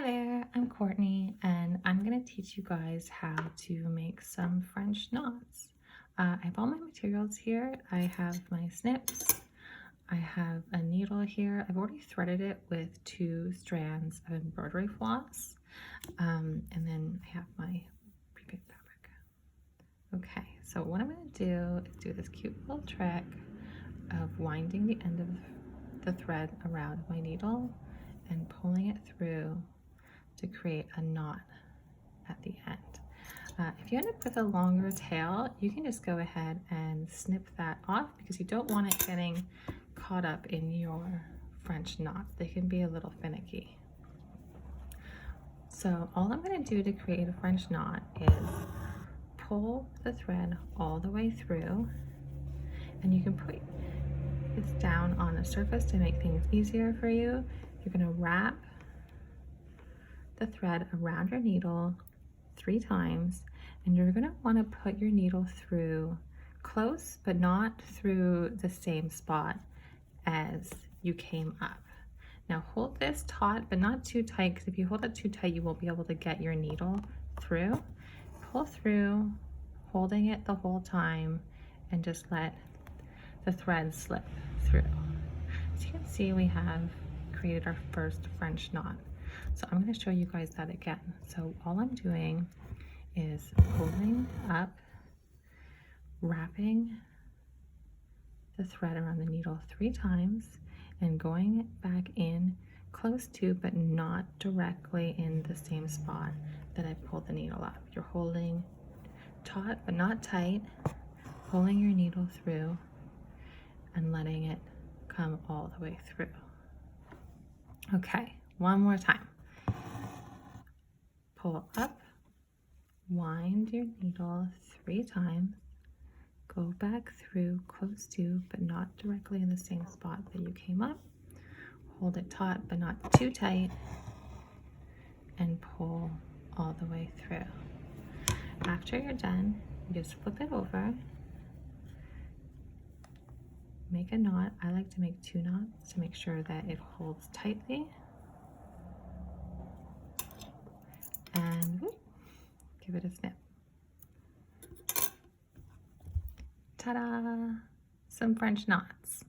there, I'm Courtney, and I'm going to teach you guys how to make some French knots. I have all my materials here. I have my snips, I have a needle here. I've already threaded it with 2 strands of embroidery floss, and then I have my prepaid fabric. Okay, so what I'm going to do is do this cute little trick of winding the end of the thread around my needle and pulling it through to create a knot at the end. If you end up with a longer tail, you can just go ahead and snip that off because you don't want it getting caught up in your French knot. They can be a little finicky. So all I'm going to do to create a French knot is pull the thread all the way through, and you can put this down on a surface to make things easier for you. You're going to wrap the thread around your needle 3 times, and you're going to want to put your needle through close but not through the same spot as you came up. Now hold this taut but not too tight, because if you hold it too tight you won't be able to get your needle through. Pull through, holding it the whole time, and just let the thread slip through. As you can see, we have created our first French knot. So I'm going to show you guys that again. So all I'm doing is pulling up, wrapping the thread around the needle 3 times, and going back in close to but not directly in the same spot that I pulled the needle up. You're holding taut but not tight, pulling your needle through and letting it come all the way through. Okay, one more time. Pull up, wind your needle 3 times, go back through close to but not directly in the same spot that you came up, hold it taut but not too tight, and pull all the way through. After you're done, you just flip it over, make a knot. I like to make 2 knots to make sure that it holds tightly. And give it a snip. Ta-da! Some French knots.